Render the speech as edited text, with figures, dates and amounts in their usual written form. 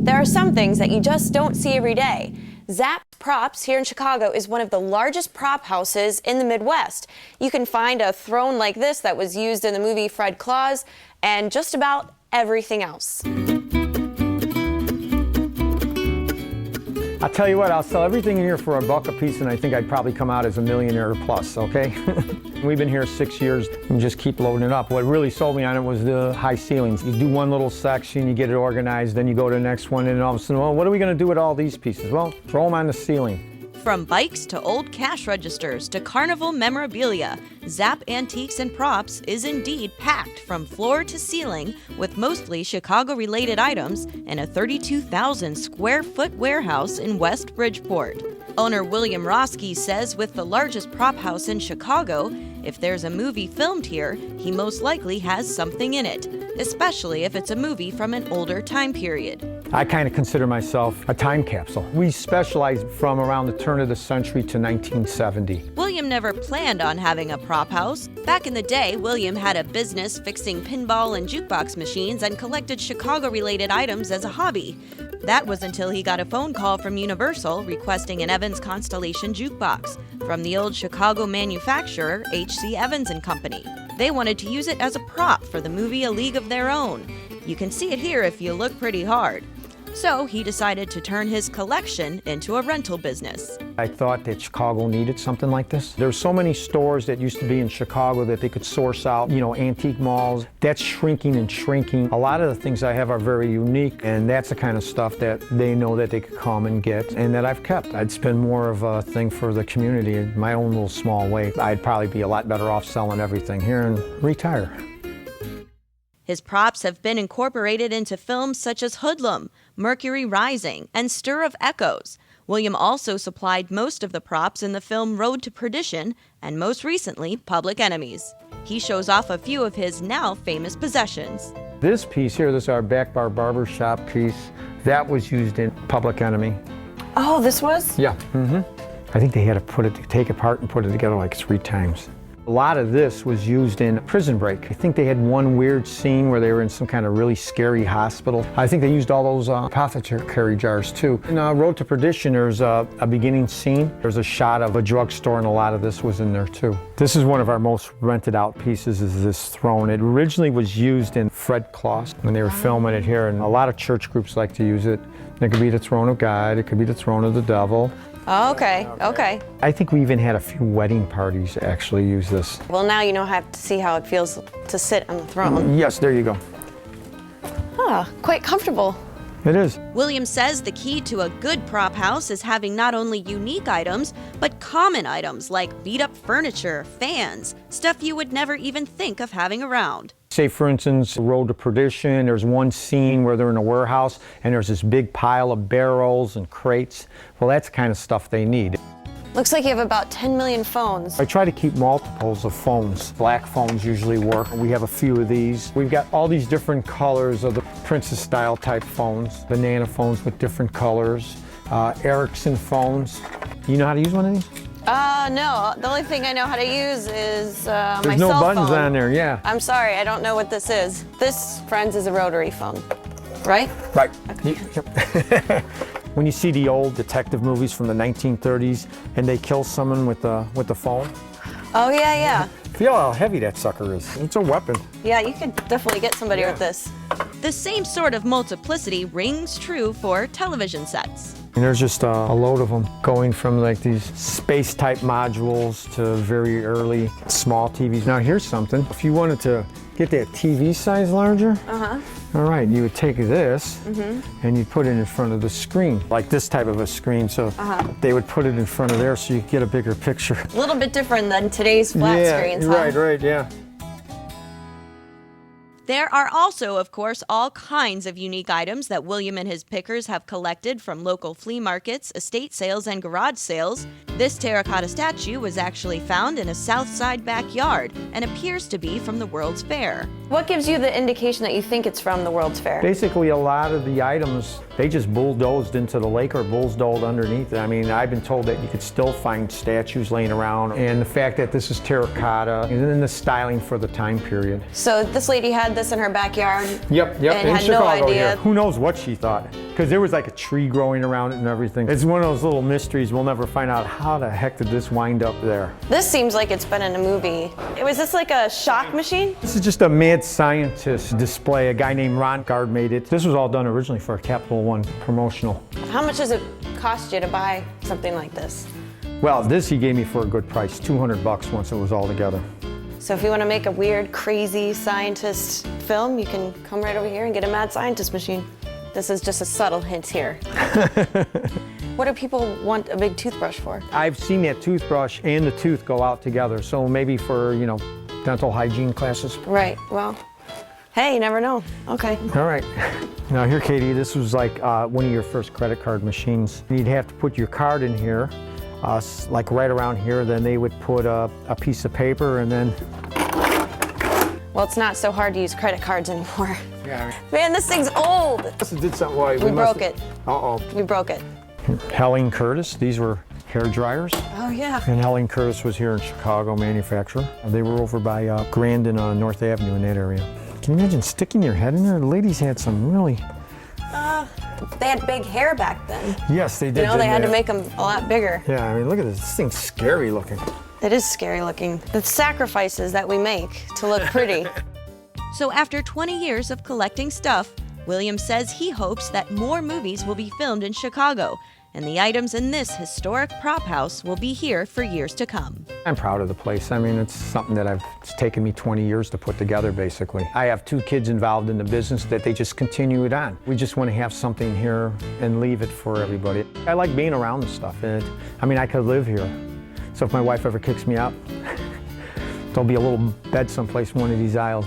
There are some things that you just don't see every day. ZAP Props here in Chicago is one of the largest prop houses in the Midwest. You can find a throne like this that was used in the movie Fred Claus and just about everything else. I'll tell you what, I'll sell everything in here for $1 a piece, and I think I'd probably come out as a millionaire plus, okay? We've been here 6 years and just keep loading it up. What really sold me on it was the high ceilings. You do one little section, you get it organized, then you go to the next one, and all of a sudden, well, what are we going to do with all these pieces? Well, throw them on the ceiling. From bikes to old cash registers to carnival memorabilia, ZAP Antiques and Props is indeed packed from floor to ceiling with mostly Chicago-related items in a 32,000 square foot warehouse in West Bridgeport. Owner William Roski says with the largest prop house in Chicago, if there's a movie filmed here, he most likely has something in it, especially if it's a movie from an older time period. I kind of consider myself a time capsule. We specialize from around the turn of the century to 1970. William never planned on having a prop house. Back in the day, William had a business fixing pinball and jukebox machines and collected Chicago-related items as a hobby. That was until he got a phone call from Universal requesting an Evans Constellation jukebox from the old Chicago manufacturer H.C. Evans & Company. They wanted to use it as a prop for the movie A League of Their Own. You can see it here if you look pretty hard. So he decided to turn his collection into a rental business. I thought that Chicago needed something like this. There's so many stores that used to be in Chicago that they could source out, antique malls. That's shrinking and shrinking. A lot of the things I have are very unique, and that's the kind of stuff that they know that they could come and get and that I've kept. I'd spend more of a thing for the community in my own little small way. I'd probably be a lot better off selling everything here and retire. His props have been incorporated into films such as Hoodlum, Mercury Rising, and Stir of Echoes. William also supplied most of the props in the film Road to Perdition, and most recently, Public Enemies. He shows off a few of his now famous possessions. This piece here, this is our back bar barber shop piece. That was used in Public Enemy. Oh, this was? Yeah. I think they had to take it apart and put it together like 3 times. A lot of this was used in Prison Break. I think they had one weird scene where they were in some kind of really scary hospital. I think they used all those apothecary jars too. In Road to Perdition, there's a beginning scene. There's a shot of a drugstore, and a lot of this was in there too. This is one of our most rented out pieces, is this throne. It originally was used in Fred Claus when they were filming it here, and a lot of church groups like to use it. It could be the throne of God, it could be the throne of the devil. Oh, okay. I think we even had a few wedding parties actually use this. Well, now you know I have to see how it feels to sit on the throne. Yes, there you go. Quite comfortable. It is. William says the key to a good prop house is having not only unique items, but common items like beat-up furniture, fans, stuff you would never even think of having around. Say, for instance, Road to Perdition, there's one scene where they're in a warehouse and there's this big pile of barrels and crates. Well, that's the kind of stuff they need. Looks like you have about 10 million phones. I try to keep multiples of phones. Black phones usually work. We have a few of these. We've got all these different colors of the Princess style type phones, banana phones with different colors, Ericsson phones. You know how to use one of these? No. The only thing I know how to use is my cell phone. There's no buttons on there, yeah. I'm sorry, I don't know what this is. This, friends, is a rotary phone, right? Right. Okay. When you see the old detective movies from the 1930s and they kill someone with the phone. Oh, yeah. Feel how heavy that sucker is. It's a weapon. Yeah, you could definitely get somebody with this. The same sort of multiplicity rings true for television sets. And there's just a load of them, going from like these space-type modules to very early small TVs. Now here's something. If you wanted to get that TV size larger, all right, you would take this and you'd put it in front of the screen, like this type of a screen. So they would put it in front of there so you get a bigger picture. A little bit different than today's flat screens, huh? Right, yeah. There are also, of course, all kinds of unique items that William and his pickers have collected from local flea markets, estate sales, and garage sales. This terracotta statue was actually found in a South Side backyard and appears to be from the World's Fair. What gives you the indication that you think it's from the World's Fair? Basically, a lot of the items They just bulldozed into the lake or bulldozed underneath it. I mean, I've been told that you could still find statues laying around, and the fact that this is terracotta, and then the styling for the time period. So this lady had this in her backyard. Yep, And in had Chicago no idea. here. Who knows what she thought? Because there was like a tree growing around it and everything. It's one of those little mysteries we'll never find out. How the heck did this wind up there? This seems like it's been in a movie. Was this like a shock machine? This is just a mad scientist display. A guy named Ron Gard made it. This was all done originally for a Capital One promotional. How much does it cost you to buy something like this? Well, this he gave me for a good price, $200 once it was all together. So if you want to make a weird, crazy scientist film, you can come right over here and get a mad scientist machine. This is just a subtle hint here. What do people want a big toothbrush for? I've seen that toothbrush and the tooth go out together, so maybe for, you know, dental hygiene classes. Right, well, hey, you never know. Okay. All right. Now here, Katie, this was like one of your first credit card machines. You'd have to put your card in here, like right around here, then they would put a piece of paper and then... Well, it's not so hard to use credit cards anymore. Yeah. Man, this thing's old. Must did something right. We broke it. Uh-oh. We broke it. Helene Curtis, these were hair dryers. Oh, yeah. And Helene Curtis was here in Chicago, manufacturer. They were over by Grandin on North Avenue in that area. Can you imagine sticking your head in there? The ladies had some really... They had big hair back then. Yes, they did. You know, they had to make them a lot bigger. Yeah, I mean, look at this. This thing's scary looking. It is scary looking. The sacrifices that we make to look pretty. So after 20 years of collecting stuff, William says he hopes that more movies will be filmed in Chicago, and the items in this historic prop house will be here for years to come. I'm proud of the place. I mean, it's something that it's taken me 20 years to put together, basically. I have 2 kids involved in the business that they just continue it on. We just want to have something here and leave it for everybody. I like being around the stuff, and I mean, I could live here. So if my wife ever kicks me out, there'll be a little bed someplace in one of these aisles.